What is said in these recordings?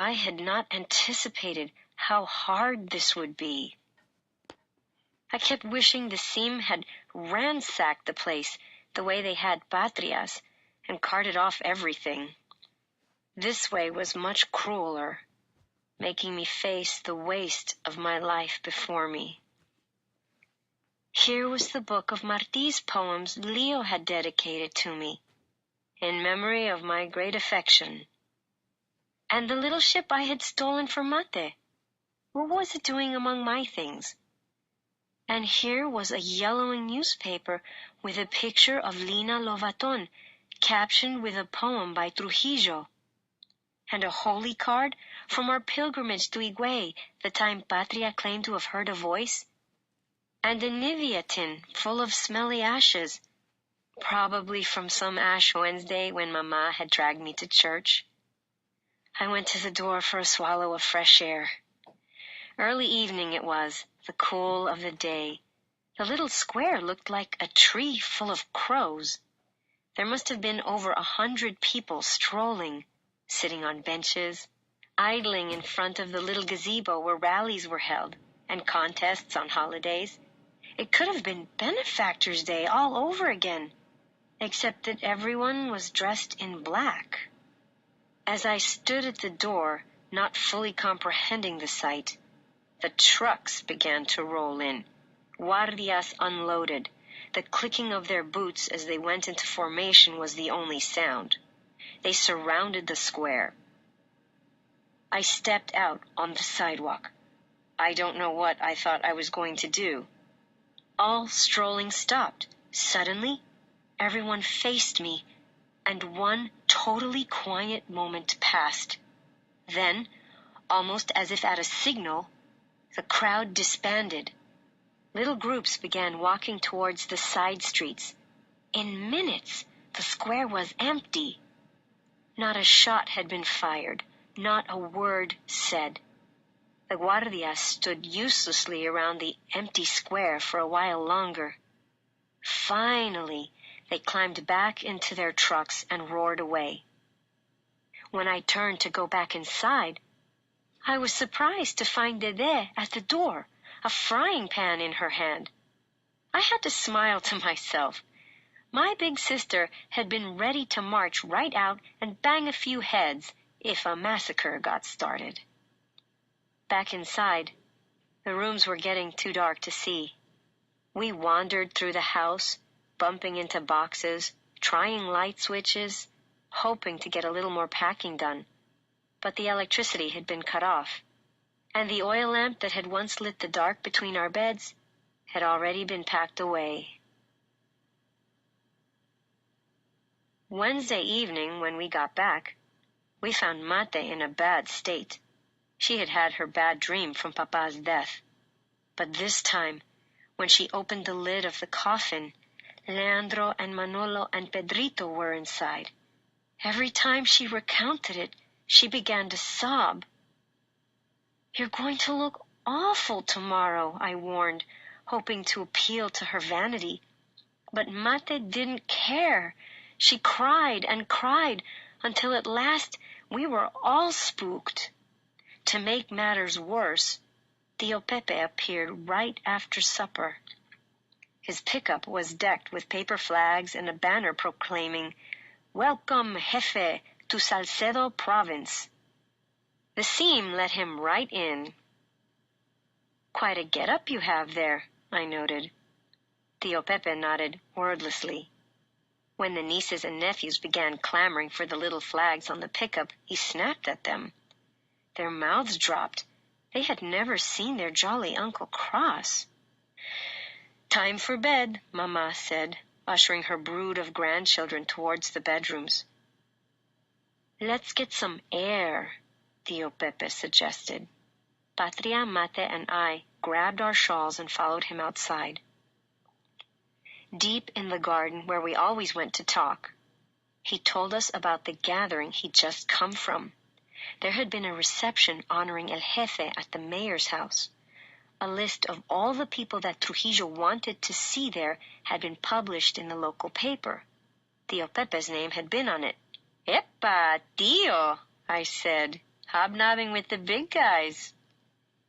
I had not anticipated how hard this would be. I kept wishing the Sim had ransacked the place the way they had Patria's and carted off everything. This way was much crueler, making me face the waste of my life before me. Here was the book of Martí's poems Leo had dedicated to me, in memory of my great affection. And the little ship I had stolen from Mate. What was it doing among my things? And here was a yellowing newspaper with a picture of Lina Lovaton, captioned with a poem by Trujillo. And a holy card from our pilgrimage to Higüey, the time Patria claimed to have heard a voice. And a Nivea tin full of smelly ashes, probably from some Ash Wednesday when Mama had dragged me to church. I went to the door for a swallow of fresh air. Early evening it was, the cool of the day. The little square looked like a tree full of crows. There must have been over 100 people strolling, sitting on benches, idling in front of the little gazebo where rallies were held, and contests on holidays. It could have been Benefactors' Day all over again, except that everyone was dressed in black. As I stood at the door, not fully comprehending the sight, the trucks began to roll in. Guardias unloaded. The clicking of their boots as they went into formation was the only sound. They surrounded the square. I stepped out on the sidewalk. I don't know what I thought I was going to do. All strolling stopped. Suddenly, everyone faced me, and one totally quiet moment passed. Then, almost as if at a signal, the crowd disbanded. Little groups began walking towards the side streets. In minutes, the square was empty. Not a shot had been fired, not a word said. The guardias stood uselessly around the empty square for a while longer. Finally, they climbed back into their trucks and roared away. When I turned to go back inside, I was surprised to find Dede at the door, a frying pan in her hand. I had to smile to myself. My big sister had been ready to march right out and bang a few heads if a massacre got started. Back inside, the rooms were getting too dark to see. We wandered through the house, bumping into boxes, trying light switches, hoping to get a little more packing done. But the electricity had been cut off, and the oil lamp that had once lit the dark between our beds had already been packed away. Wednesday evening, when we got back, we found Mate in a bad state. She had had her bad dream from Papa's death. But this time, when she opened the lid of the coffin, Leandro and Manolo and Pedrito were inside. Every time she recounted it, she began to sob. "You're going to look awful tomorrow," I warned, hoping to appeal to her vanity. But Mate didn't care. She cried and cried until at last we were all spooked. To make matters worse, Tio Pepe appeared right after supper. His pickup was decked with paper flags and a banner proclaiming, "Welcome, Jefe, to Salcedo Province." The Seam let him right in. "Quite a get-up you have there," I noted. Tio Pepe nodded wordlessly. When the nieces and nephews began clamoring for the little flags on the pickup, he snapped at them. Their mouths dropped. They had never seen their jolly uncle cross. "Time for bed," Mama said, ushering her brood of grandchildren towards the bedrooms. "Let's get some air," Tio Pepe suggested. Patria, Mate, and I grabbed our shawls and followed him outside. Deep in the garden where we always went to talk, he told us about the gathering he'd just come from. There had been a reception honoring El Jefe at the mayor's house. A list of all the people that Trujillo wanted to see there had been published in the local paper. Tio Pepe's name had been on it. "Epa, Tio," I said. hobnobbing with the big guys.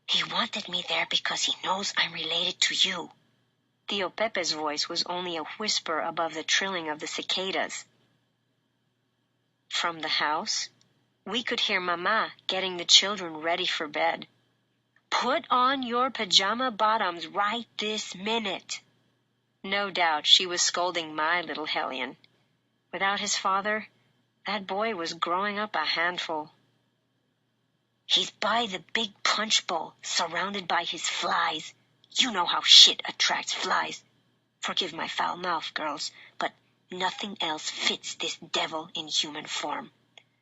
He wanted me there because he knows I'm related to you. Tio Pepe's voice was only a whisper above the trilling of the cicadas. From the house, we could hear Mama getting the children ready for bed. Put on your pajama bottoms right this minute. No doubt she was scolding my little hellion. Without his father, that boy was growing up a handful. He's by the big punch bowl, surrounded by his flies. You know how shit attracts flies. Forgive my foul mouth, girls, but nothing else fits this devil in human form.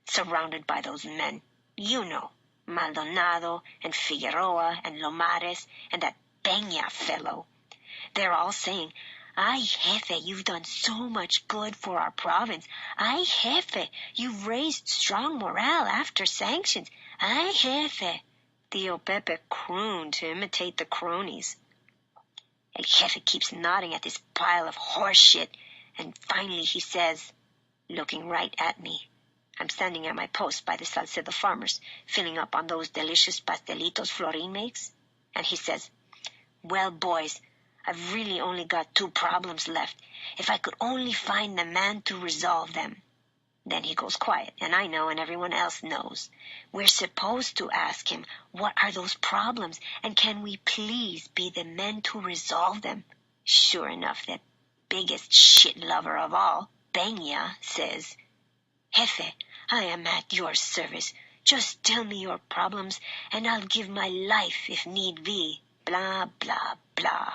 Surrounded by those men, you know, Maldonado and Figueroa and Lomares and that Peña fellow. They're all saying, "Ay, jefe, you've done so much good for our province. Ay, jefe, you've raised strong morale after sanctions. Ay, jefe." Tio Pepe crooned to imitate the cronies. El jefe keeps nodding at this pile of horse shit, and finally he says, looking right at me. I'm standing at my post by the Salcedo farmers, filling up on those delicious pastelitos Florin makes. And he says, "Well, boys, I've really only got 2 problems left. If I could only find the man to resolve them." Then he goes quiet, and I know and everyone else knows. We're supposed to ask him, what are those problems, and can we please be the men to resolve them? Sure enough, the biggest shit lover of all, Peña, says, "Jefe, I am at your service. Just tell me your problems, and I'll give my life if need be. Blah, blah, blah."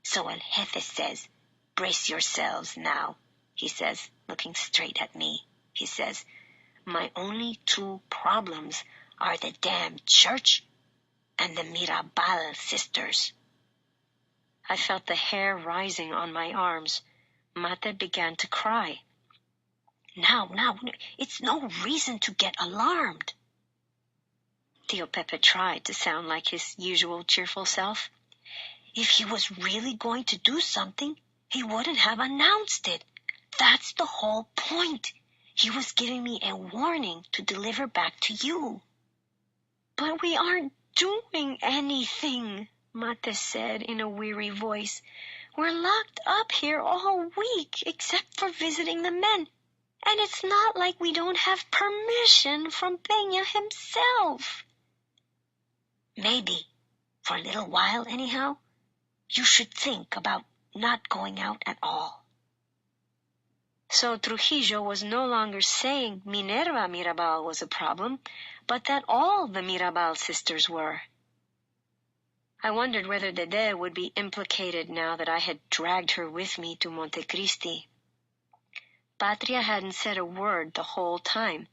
So El Jefe says, "Brace yourselves now," he says, looking straight at me. He says, "My only 2 problems are the damn church and the Mirabal sisters." I felt the hair rising on my arms. Mate began to cry. Now, it's no reason to get alarmed." Tio Pepe tried to sound like his usual cheerful self. "If he was really going to do something, he wouldn't have announced it. That's the whole point. He was giving me a warning to deliver back to you." "But we aren't doing anything," Mate said in a weary voice. "We're locked up here all week except for visiting the men. And it's not like we don't have permission from Peña himself." "Maybe, for a little while anyhow, you should think about not going out at all." So Trujillo was no longer saying Minerva Mirabal was a problem, but that all the Mirabal sisters were. I wondered whether Dede would be implicated now that I had dragged her with me to Montecristi. Patria hadn't said a word the whole time.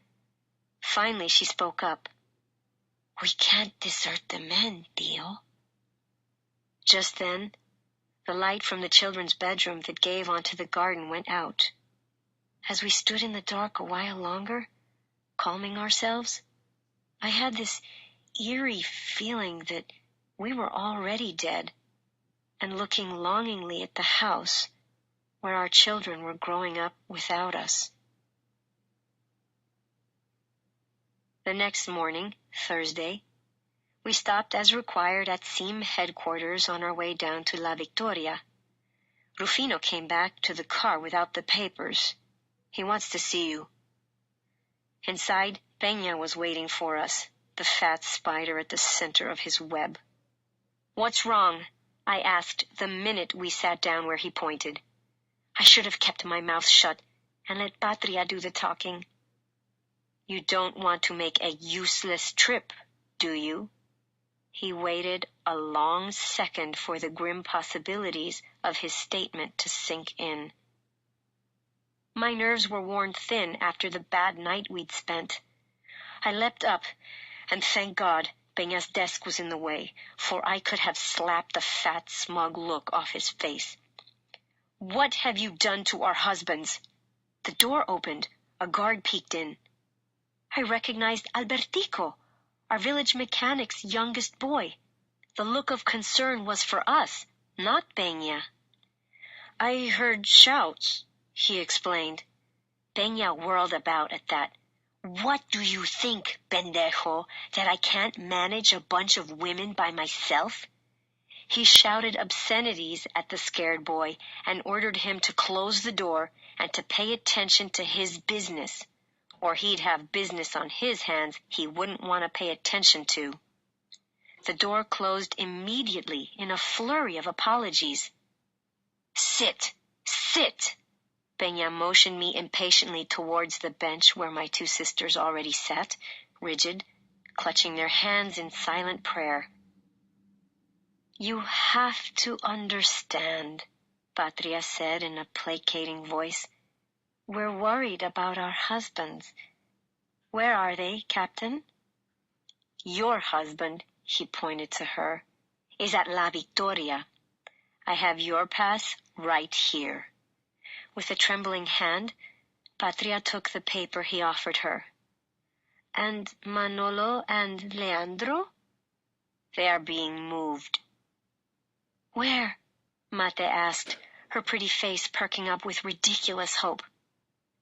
Finally she spoke up. "We can't desert the men, Tio." Just then, the light from the children's bedroom that gave onto the garden went out. As we stood in the dark a while longer, calming ourselves, I had this eerie feeling that we were already dead, and looking longingly at the house where our children were growing up without us. The next morning, Thursday, we stopped as required at SEAM headquarters on our way down to La Victoria. Rufino came back to the car without the papers. "He wants to see you." Inside, Peña was waiting for us, the fat spider at the center of his web. "What's wrong?" I asked the minute we sat down where he pointed. I should have kept my mouth shut and let Patria do the talking. "You don't want to make a useless trip, do you?" He waited a long second for the grim possibilities of his statement to sink in. My nerves were worn thin after the bad night we'd spent. I leapt up, and thank God Peña's desk was in the way, for I could have slapped the fat, smug look off his face. "What have you done to our husbands?" The door opened. A guard peeked in. I recognized Albertico, our village mechanic's youngest boy. The look of concern was for us, not Peña. "I heard shouts," he explained. Peña whirled about at that. What do you think, pendejo, that I can't manage a bunch of women by myself? He shouted obscenities at the scared boy and ordered him to close the door and to pay attention to his business, or he'd have business on his hands he wouldn't want to pay attention to. The door closed immediately in a flurry of apologies. Sit! Sit! Peña motioned me impatiently towards the bench where my two sisters already sat, rigid, clutching their hands in silent prayer. You have to understand, Patria said in a placating voice. We're worried about our husbands. Where are they, Captain? Your husband, he pointed to her, is at La Victoria. I have your pass right here. With a trembling hand, Patria took the paper he offered her. And Manolo and Leandro? They are being moved. Where? Mate asked, her pretty face perking up with ridiculous hope.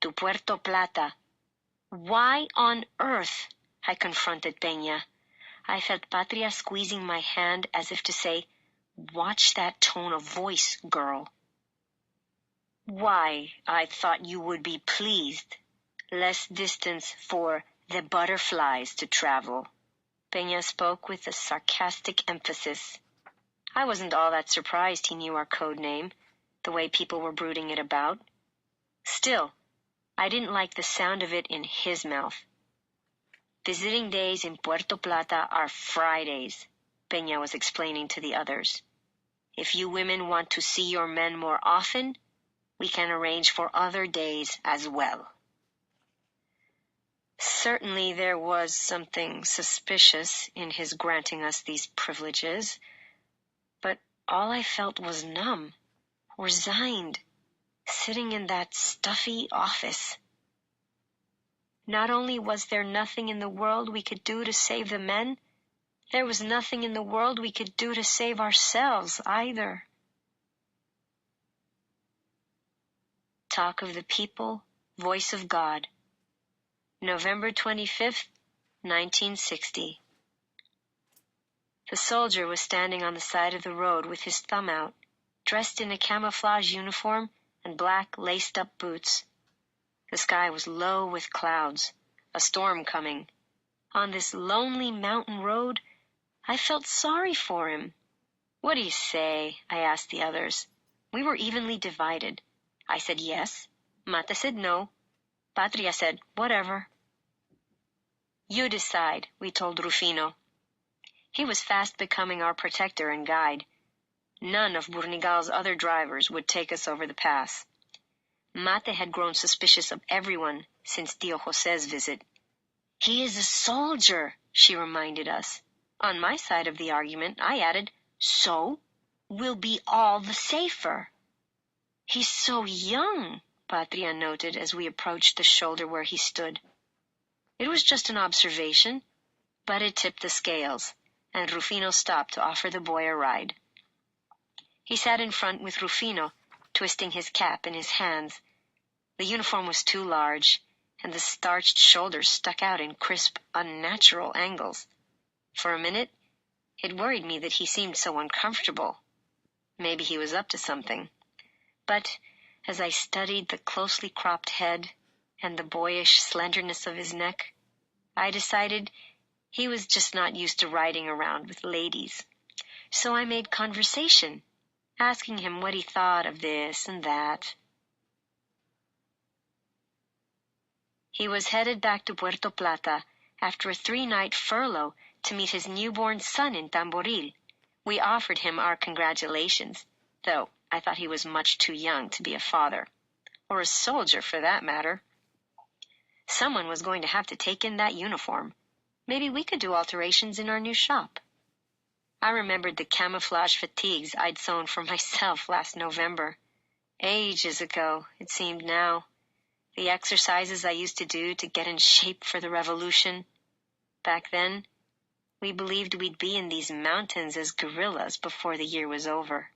To Puerto Plata. Why on earth? I confronted Peña. I felt Patria squeezing my hand as if to say, watch that tone of voice, girl. Why, I thought you would be pleased. Less distance for the butterflies to travel. Peña spoke with a sarcastic emphasis. I wasn't all that surprised he knew our code name, the way people were brooding it about. Still, I didn't like the sound of it in his mouth. Visiting days in Puerto Plata are Fridays, Peña was explaining to the others. If you women want to see your men more often, we can arrange for other days as well. Certainly there was something suspicious in his granting us these privileges, but all I felt was numb, resigned, sitting in that stuffy office. Not only was there nothing in the world we could do to save the men, there was nothing in the world we could do to save ourselves either. Talk of the People, Voice of God. November 25th, 1960. The soldier was standing on the side of the road with his thumb out, dressed in a camouflage uniform and black laced-up boots. The sky was low with clouds, a storm coming. On this lonely mountain road, I felt sorry for him. What do you say? I asked the others. We were evenly divided. I said yes. Mata said no. Patria said whatever. You decide, we told Rufino. He was fast becoming our protector and guide. None of Burnigal's other drivers would take us over the pass. Mate had grown suspicious of everyone since Tio José's visit. He is a soldier, she reminded us. On my side of the argument, I added, so we'll be all the safer. He's so young, Patria noted as we approached the shoulder where he stood. It was just an observation, but it tipped the scales, and Rufino stopped to offer the boy a ride. He sat in front with Rufino, twisting his cap in his hands. The uniform was too large, and the starched shoulders stuck out in crisp, unnatural angles. For a minute, it worried me that he seemed so uncomfortable. Maybe he was up to something. But as I studied the closely cropped head and the boyish slenderness of his neck, I decided he was just not used to riding around with ladies. So I made conversation, asking him what he thought of this and that. He was headed back to Puerto Plata after a 3-night furlough to meet his newborn son in Tamboril. We offered him our congratulations, though I thought he was much too young to be a father, or a soldier for that matter. Someone was going to have to take in that uniform. Maybe we could do alterations in our new shop. I remembered the camouflage fatigues I'd sewn for myself last November. Ages ago, it seemed now. The exercises I used to do to get in shape for the revolution. Back then, we believed we'd be in these mountains as guerrillas before the year was over.